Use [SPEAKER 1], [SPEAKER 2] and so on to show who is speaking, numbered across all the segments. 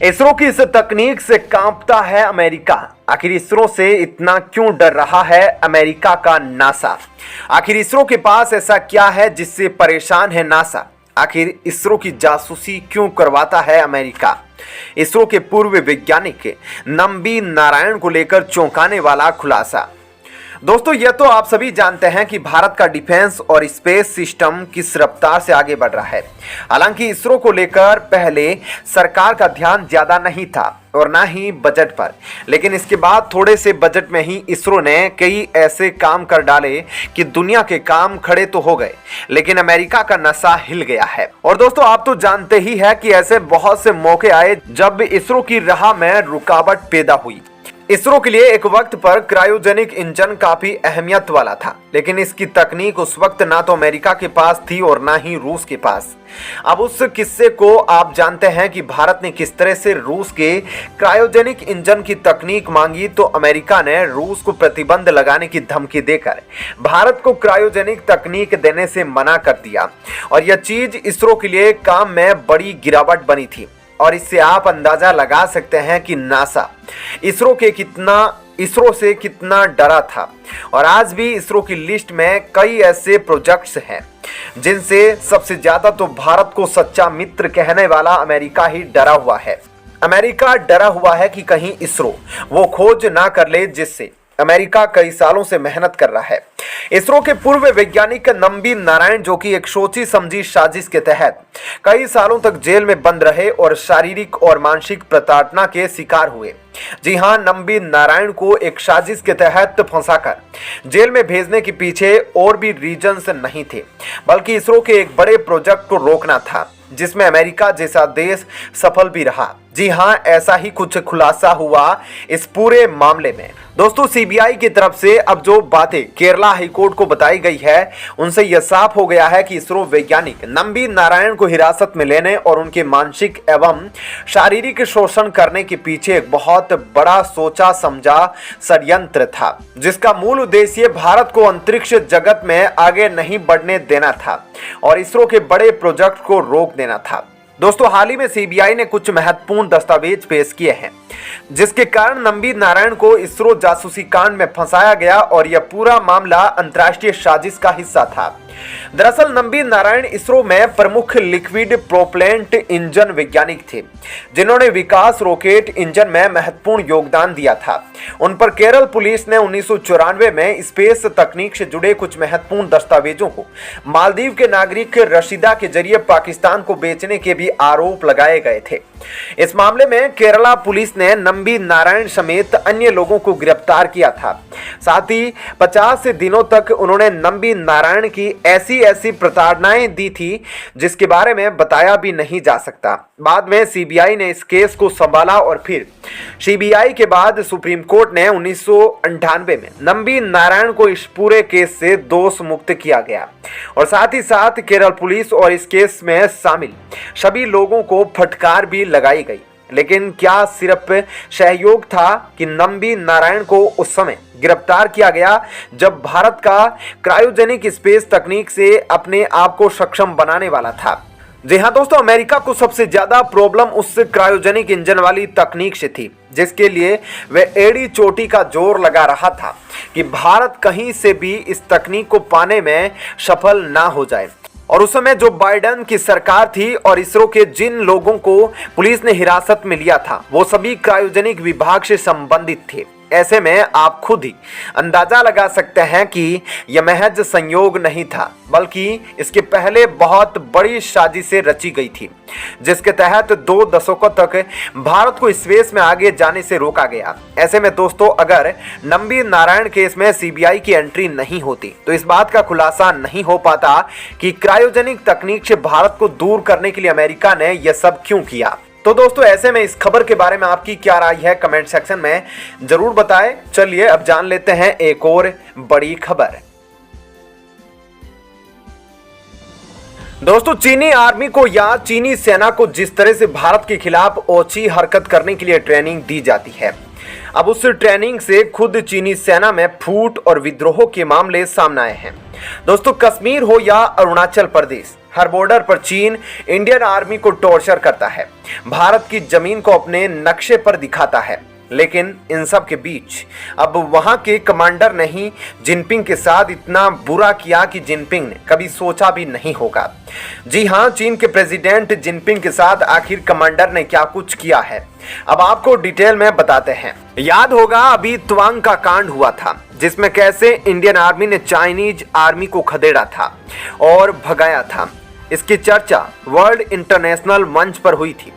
[SPEAKER 1] इसरो की इस तकनीक से कांपता है अमेरिका। आखिर इसरो से इतना क्यों डर रहा है अमेरिका का नासा? आखिर इसरो के पास ऐसा क्या है जिससे परेशान है नासा? आखिर इसरो की जासूसी क्यों करवाता है अमेरिका? इसरो के पूर्व वैज्ञानिक नंबी नारायण को लेकर चौंकाने वाला खुलासा। दोस्तों, यह तो आप सभी जानते हैं कि भारत का डिफेंस और स्पेस सिस्टम किस रफ्तार से आगे बढ़ रहा है। हालांकि इसरो को लेकर पहले सरकार का ध्यान ज्यादा नहीं था और ना ही बजट पर, लेकिन इसके बाद थोड़े से बजट में ही इसरो ने कई ऐसे काम कर डाले कि दुनिया के काम खड़े तो हो गए, लेकिन अमेरिका का नशा हिल गया है। और दोस्तों, आप तो जानते ही है कि ऐसे बहुत से मौके आए जब इसरो की राह में रुकावट पैदा हुई। इसरो के लिए एक वक्त पर क्रायोजेनिक इंजन काफी अहमियत वाला था, लेकिन इसकी तकनीक उस वक्त ना तो अमेरिका के पास थी और ना ही रूस के पास। अब उस किस्से को आप जानते हैं कि भारत ने किस तरह से रूस के क्रायोजेनिक इंजन की तकनीक मांगी तो अमेरिका ने रूस को प्रतिबंध लगाने की धमकी देकर भारत को क्रायोजेनिक तकनीक देने से मना कर दिया। और यह चीज इसरो के लिए काम में बड़ी गिरावट बनी थी। और इससे आप अंदाजा लगा सकते हैं कि नासा इसरो से कितना डरा था। और आज भी इसरो की लिस्ट में कई ऐसे प्रोजेक्ट्स हैं जिनसे सबसे ज्यादा तो भारत को सच्चा मित्र कहने वाला अमेरिका ही डरा हुआ है। अमेरिका डरा हुआ है कि कहीं इसरो वो खोज ना कर ले जिससे अमेरिका कई सालों से मेहनत कर रहा है। इसरो के पूर्व वैज्ञानिक नंबी नारायण, जो कि एक सोची समझी साजिश के तहत कई सालों तक जेल में बंद रहे और शारीरिक और मानसिक प्रताड़ना के शिकार हुए। जी हां, नंबी नारायण को एक साजिश के तहत फंसाकर जेल में भेजने के पीछे और भी रीजंस नहीं थे, बल्कि इसरो के एक बड़े प्रोजेक्ट को रोकना था जिसमें अमेरिका जैसा देश सफल भी रहा। जी हां, ऐसा ही कुछ खुलासा हुआ इस पूरे मामले में। दोस्तों, सीबीआई की तरफ से अब जो बातें केरला हाईकोर्ट को बताई गई है, उनसे यह साफ हो गया है कि इसरो वैज्ञानिक नंबी नारायण को हिरासत में लेने और उनके मानसिक एवं शारीरिक शोषण करने के पीछे एक बहुत बड़ा सोचा समझा षड्यंत्र था, जिसका मूल उद्देश्य भारत को अंतरिक्ष जगत में आगे नहीं बढ़ने देना था और इसरो के बड़े प्रोजेक्ट को रोक देना था। दोस्तों, हाल ही में सीबीआई ने कुछ महत्वपूर्ण दस्तावेज पेश किए हैं जिसके कारण नंबी नारायण को इसरो जासूसी कांड में फंसाया गया और यह पूरा मामला अंतर्राष्ट्रीय साजिश का हिस्सा था। दरअसल नंबी नारायण इसरो में प्रमुख लिक्विड प्रोपेलेंट इंजन वैज्ञानिक थे, जिन्होंने विकास रॉकेट इंजन में महत्वपूर्ण योगदान दिया था। उन पर केरल पुलिस ने 1994 में स्पेस तकनीक से जुड़े कुछ महत्वपूर्ण दस्तावेजों को मालदीव के नागरिक रशीदा के जरिए पाकिस्तान को बेचने के भी आरोप लगाए गए थे। इस मामले में केरला पुलिस ने नंबी नारायण समेत अन्य लोगों को गिरफ्तार किया था। साथ ही 50 दिनों तक उन्होंने नंबी नारायण की ऐसी प्रताड़नाएं दी थी जिसके बारे में बताया भी नहीं जा सकता। बाद में सीबीआई ने इस केस को संभाला और फिर सीबीआई के बाद सुप्रीम कोर्ट ने 1998 में नंबी नारायण को इस पूरे केस से दोष मुक्त किया गया और साथ ही साथ केरल पुलिस और इस केस में शामिल सभी लोगों को फटकार भी लगाई गई। लेकिन क्या सिर्फ सहयोग था कि नंबी नारायण को उस समय गिरफ्तार किया गया जब भारत का क्रायोजेनिक स्पेस तकनीक से अपने आप को सक्षम बनाने वाला था? जी हां दोस्तों, अमेरिका को सबसे ज्यादा प्रॉब्लम उस क्रायोजेनिक इंजन वाली तकनीक से थी, जिसके लिए वह एड़ी चोटी का जोर लगा रहा था कि भारत कहीं से भी इस तकनीक को पाने में सफल ना हो जाए। और उस समय जो बाइडेन की सरकार थी और इसरो के जिन लोगों को पुलिस ने हिरासत में लिया था, वो सभी क्रायोजेनिक विभाग से संबंधित थे। ऐसे में आप खुद ही अंदाजा लगा सकते हैं कि यह महज संयोग नहीं था, बल्कि इसके पहले बहुत बड़ी साजिशें रची गई थी, जिसके तहत 2 दशकों तक भारत को स्पेस में आगे जाने से रोका गया। ऐसे में दोस्तों, अगर नंबी नारायण केस में सीबीआई की एंट्री नहीं होती तो इस बात का खुलासा नहीं हो पाता कि क्रायोजेनिक तकनीक से भारत को दूर करने के लिए अमेरिका ने यह सब क्यों किया। तो दोस्तों, ऐसे में इस खबर के बारे में आपकी क्या राय है, कमेंट सेक्शन में जरूर बताएं। चलिए अब जान लेते हैं एक और बड़ी खबर। दोस्तों, चीनी आर्मी को या चीनी सेना को जिस तरह से भारत के खिलाफ ओछी हरकत करने के लिए ट्रेनिंग दी जाती है, अब उस ट्रेनिंग से खुद चीनी सेना में फूट और विद्रोह के मामले सामने आए हैं। दोस्तों, कश्मीर हो या अरुणाचल प्रदेश, हर बॉर्डर पर चीन इंडियन आर्मी को टॉर्चर करता है, भारत की जमीन को अपने नक्शे पर दिखाता है। लेकिन इन सब के बीच अब वहां के कमांडर ने ही जिनपिंग के साथ इतना बुरा किया कि जिनपिंग ने कभी सोचा भी नहीं होगा। जी हां, चीन के प्रेसिडेंट जिनपिंग के साथ आखिर कमांडर ने क्या कुछ किया है, अब आपको डिटेल में बताते हैं। याद होगा अभी तवांग का कांड हुआ था, जिसमें कैसे इंडियन आर्मी ने चाइनीज आर्मी को खदेड़ा था और भगाया था। इसकी चर्चा वर्ल्ड इंटरनेशनल मंच पर हुई थी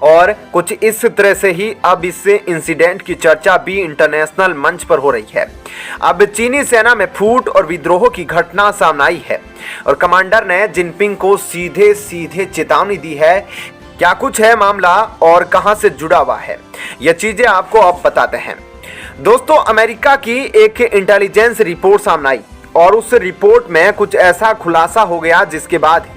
[SPEAKER 1] और कुछ इस तरह से ही अब इस इंसिडेंट की चर्चा भी इंटरनेशनल मंच पर हो रही है। अब चीनी सेना में फूट और विद्रोह की घटना सामने आई है और कमांडर ने जिनपिंग को सीधे सीधे चेतावनी दी है। क्या कुछ है मामला और कहां से जुड़ा हुआ है, यह चीजें आपको अब बताते हैं। दोस्तों, अमेरिका की एक इंटेलिजेंस रिपोर्ट सामने आई और उस रिपोर्ट में कुछ ऐसा खुलासा हो गया जिसके बाद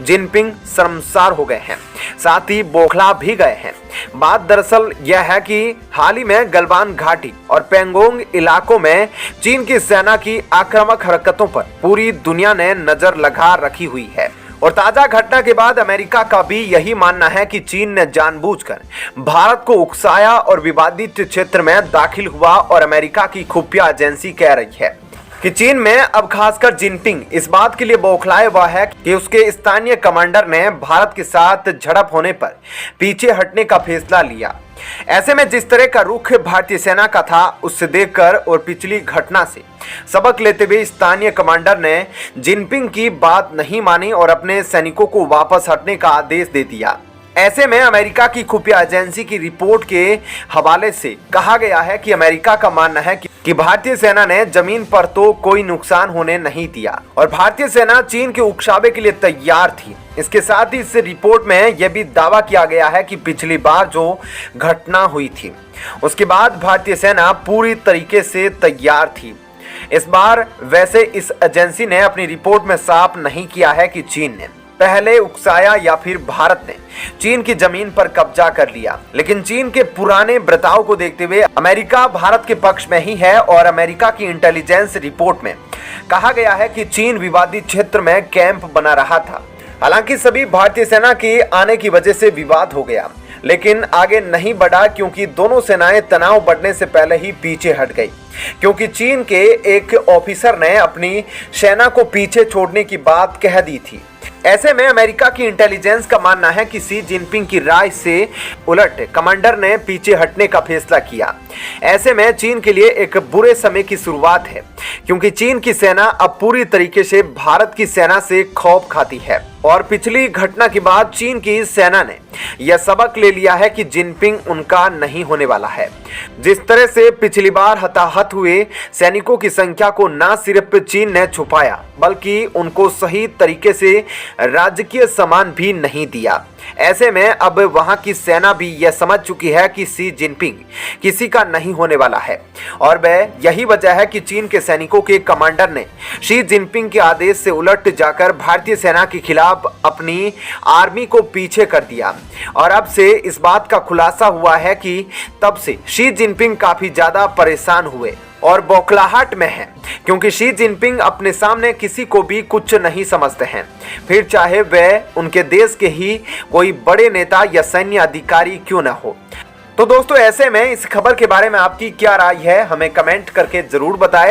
[SPEAKER 1] जिनपिंग शर्मसार हो गए हैं, साथ ही बौखला भी गए हैं। बात दरअसल यह है कि हाल ही में गलवान घाटी और पेंगोंग इलाकों में चीन की सेना की आक्रामक हरकतों पर पूरी दुनिया ने नजर लगा रखी हुई है और ताजा घटना के बाद अमेरिका का भी यही मानना है कि चीन ने जानबूझकर भारत को उकसाया और विवादित क्षेत्र में दाखिल हुआ। और अमेरिका की खुफिया एजेंसी कह रही है कि चीन में अब खासकर जिनपिंग इस बात के लिए बौखलाया हुआ है कि उसके स्थानीय कमांडर ने भारत के साथ झड़प होने पर पीछे हटने का फैसला लिया। ऐसे में जिस तरह का रुख भारतीय सेना का था, उससे देखकर और पिछली घटना से सबक लेते हुए स्थानीय कमांडर ने जिनपिंग की बात नहीं मानी और अपने सैनिकों को वापस हटने का आदेश दे दिया। ऐसे में अमेरिका की खुफिया एजेंसी की रिपोर्ट के हवाले से कहा गया है कि अमेरिका का मानना है कि भारतीय सेना ने जमीन पर तो कोई नुकसान होने नहीं दिया और भारतीय सेना चीन के उकसावे के लिए तैयार थी। इसके साथ ही इस रिपोर्ट में यह भी दावा किया गया है कि पिछली बार जो घटना हुई थी उसके बाद भारतीय सेना पूरी तरीके से तैयार थी। इस बार वैसे इस एजेंसी ने अपनी रिपोर्ट में साफ नहीं किया है कि चीन ने पहले उकसाया या फिर भारत ने चीन की जमीन पर कब्जा कर लिया, लेकिन चीन के पुराने बर्ताव को देखते हुए अमेरिका भारत के पक्ष में ही है और अमेरिका की इंटेलिजेंस रिपोर्ट में कहा गया है कि चीन विवादित क्षेत्र में कैंप बना रहा था। हालांकि सभी भारतीय सेना के आने की वजह से विवाद हो गया, लेकिन आगे नहीं बढ़ा क्योंकि दोनों सेनाएं तनाव बढ़ने से पहले ही पीछे हट गई, क्योंकि चीन के एक ऑफिसर ने अपनी सेना को पीछे छोड़ने की बात कह दी थी। ऐसे में अमेरिका की इंटेलिजेंस का मानना है कि शी जिनपिंग की राय से उलट कमांडर ने पीछे हटने का फैसला किया। ऐसे में चीन के लिए एक बुरे समय की शुरुआत है, क्योंकि चीन की सेना अब पूरी तरीके से भारत की सेना से खौफ खाती है और पिछली घटना के बाद चीन की सेना ने यह सबक ले लिया है कि जिनपिंग उनका नहीं होने वाला है। जिस तरह से पिछली बार हताहत हुए सैनिकों की संख्या को न सिर्फ चीन ने छुपाया बल्कि उनको सही तरीके से राजकीय सम्मान भी नहीं दिया। ऐसे में अब वहां की सेना भी यह समझ चुकी है कि शी जिनपिंग किसी का नहीं होने वाला है और वह यही वजह है कि चीन के सैनिकों के कमांडर ने शी जिनपिंग के आदेश से उलट जाकर भारतीय सेना के खिलाफ अपनी आर्मी को पीछे कर दिया। और अब से इस बात का खुलासा हुआ है कि तब से शी जिनपिंग काफी ज्यादा परेशान हुए और बौखलाहट में हैं, क्योंकि शी जिनपिंग अपने सामने किसी को भी कुछ नहीं समझते हैं, फिर चाहे वह उनके देश के ही कोई बड़े नेता या सैन्य अधिकारी क्यों ना हो। तो दोस्तों, ऐसे में इस खबर के बारे में आपकी क्या राय है, हमें कमेंट करके जरूर बताएं।